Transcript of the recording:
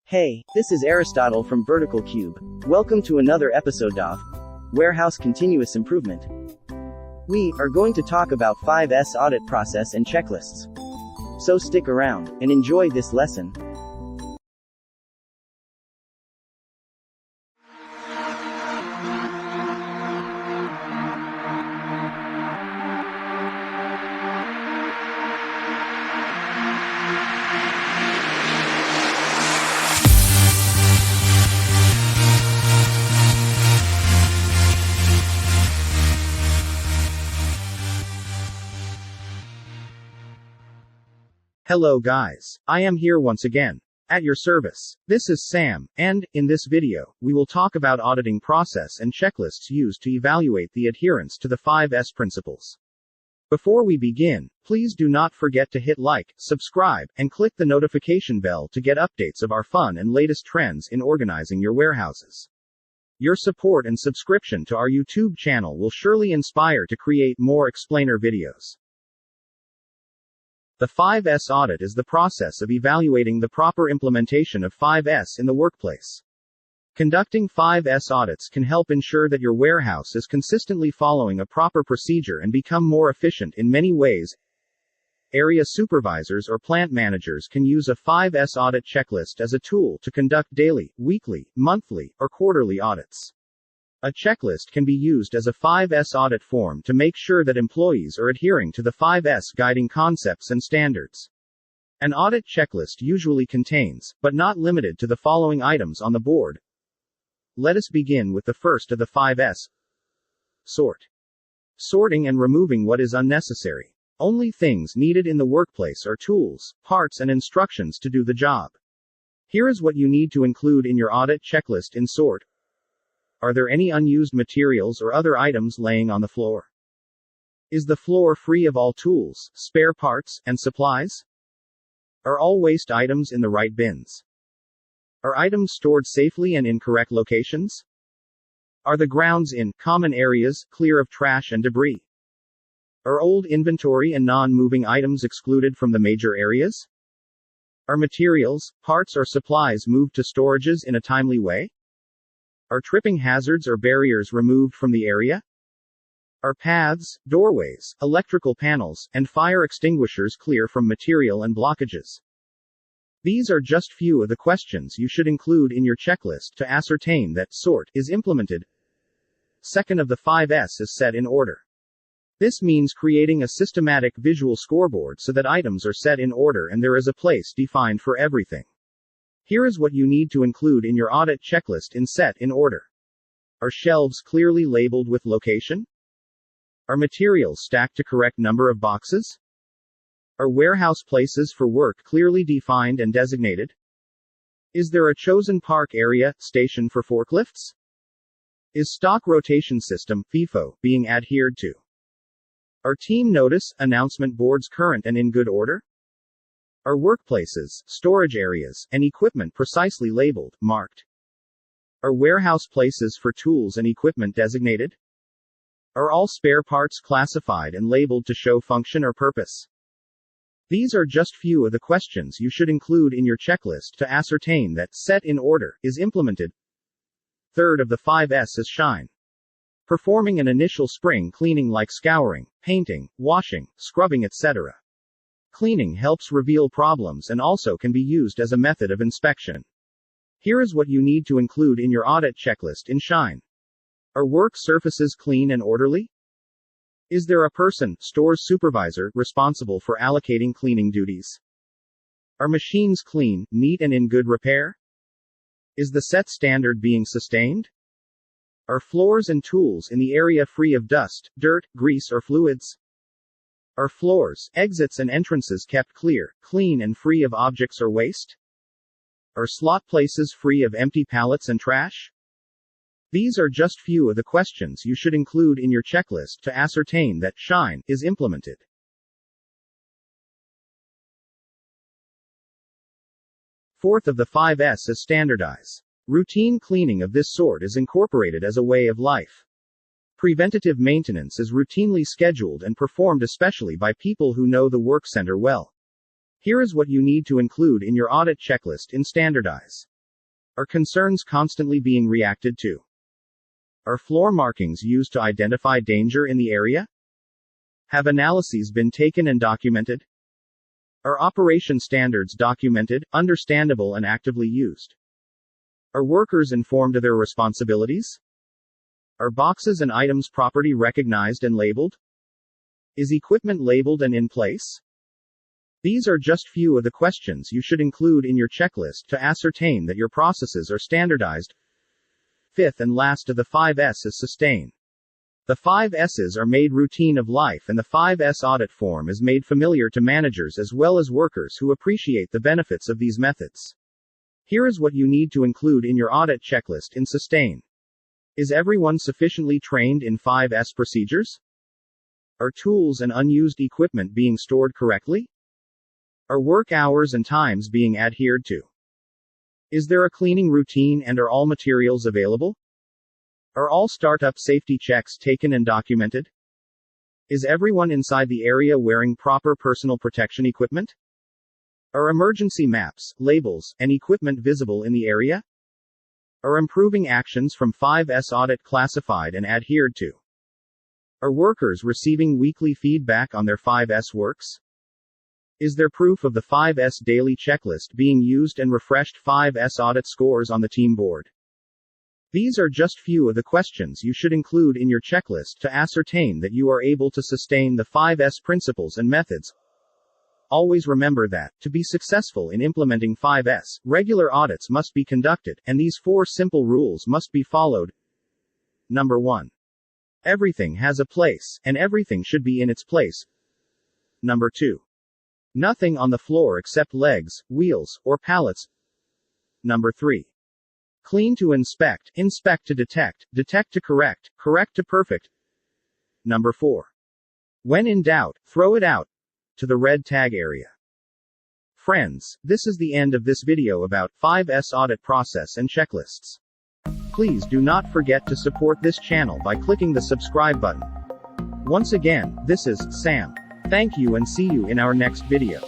Hey, this is Aristotle from Vertical Cube. Welcome to another episode of Warehouse Continuous Improvement. We are going to talk about 5S audit process and checklists. So stick around and enjoy this lesson. Hello guys, I am here once again. At your service. This is Sam, and, in this video, we will talk about auditing process and checklists used to evaluate the adherence to the 5S principles. Before we begin, please do not forget to hit like, subscribe, and click the notification bell to get updates of our fun and latest trends in organizing your warehouses. Your support and subscription to our YouTube channel will surely inspire to create more explainer videos. The 5S audit is the process of evaluating the proper implementation of 5S in the workplace. Conducting 5S audits can help ensure that your warehouse is consistently following a proper procedure and become more efficient in many ways. Area supervisors or plant managers can use a 5S audit checklist as a tool to conduct daily, weekly, monthly, or quarterly audits. A checklist can be used as a 5S audit form to make sure that employees are adhering to the 5S guiding concepts and standards. An audit checklist usually contains, but not limited to, the following items on the board. Let us begin with the first of the 5S. Sort. Sorting and removing what is unnecessary. Only things needed in the workplace are tools, parts, and instructions to do the job. Here is what you need to include in your audit checklist in sort. Are there any unused materials or other items laying on the floor? Is the floor free of all tools, spare parts, and supplies? Are all waste items in the right bins? Are items stored safely and in correct locations? Are the grounds in common areas clear of trash and debris? Are old inventory and non-moving items excluded from the major areas? Are materials, parts, or supplies moved to storages in a timely way? Are tripping hazards or barriers removed from the area? Are paths, doorways, electrical panels, and fire extinguishers clear from material and blockages? These are just few of the questions you should include in your checklist to ascertain that sort is implemented. Second of the 5S is set in order. This means creating a systematic visual scoreboard so that items are set in order and there is a place defined for everything. Here is what you need to include in your audit checklist in set in order. Are shelves clearly labeled with location? Are materials stacked to correct number of boxes? Are warehouse places for work clearly defined and designated? Is there a chosen park area, station for forklifts? Is stock rotation system, FIFO, being adhered to? Are team notice, announcement boards current and in good order? Are workplaces, storage areas, and equipment precisely labeled, marked? Are warehouse places for tools and equipment designated? Are all spare parts classified and labeled to show function or purpose? These are just few of the questions you should include in your checklist to ascertain that set in order is implemented. Third of the 5S is shine. Performing an initial spring cleaning like scouring, painting, washing, scrubbing, etc. Cleaning helps reveal problems and also can be used as a method of inspection. Here is what you need to include in your audit checklist in shine. Are work surfaces clean and orderly? Is there a person, stores supervisor, responsible for allocating cleaning duties? Are machines clean, neat, and in good repair? Is the set standard being sustained? Are floors and tools in the area free of dust, dirt, grease, or fluids? Are floors, exits, and entrances kept clear, clean, and free of objects or waste? Are slot places free of empty pallets and trash? These are just few of the questions you should include in your checklist to ascertain that shine is implemented. Fourth of the 5S is standardize. Routine cleaning of this sort is incorporated as a way of life. Preventative maintenance is routinely scheduled and performed especially by people who know the work center well. Here is what you need to include in your audit checklist in Standardize. Are concerns constantly being reacted to? Are floor markings used to identify danger in the area? Have analyses been taken and documented? Are operation standards documented, understandable, and actively used? Are workers informed of their responsibilities? Are boxes and items properly recognized and labeled? Is equipment labeled and in place? These are just few of the questions you should include in your checklist to ascertain that your processes are standardized. Fifth and last of the 5 S is sustain. The 5 S's are made routine of life, and the 5S audit form is made familiar to managers as well as workers who appreciate the benefits of these methods. Here is what you need to include in your audit checklist in sustain. Is everyone sufficiently trained in 5S procedures? Are tools and unused equipment being stored correctly? Are work hours and times being adhered to? Is there a cleaning routine and are all materials available? Are all startup safety checks taken and documented? Is everyone inside the area wearing proper personal protection equipment? Are emergency maps, labels, and equipment visible in the area? Are improving actions from 5S audit classified and adhered to? Are workers receiving weekly feedback on their 5S works? Is there proof of the 5S daily checklist being used and refreshed 5S audit scores on the team board? These are just few of the questions you should include in your checklist to ascertain that you are able to sustain the 5S principles and methods. Always remember that, to be successful in implementing 5S, regular audits must be conducted, and these 4 simple rules must be followed. Number 1. Everything has a place, and everything should be in its place. Number 2. Nothing on the floor except legs, wheels, or pallets. Number 3. Clean to inspect, inspect to detect, detect to correct, correct to perfect. Number 4. When in doubt, throw it out to the red tag area. Friends, this is the end of this video about 5S audit process and checklists. Please do not forget to support this channel by clicking the subscribe button. Once again, this is Sam. Thank you and see you in our next video.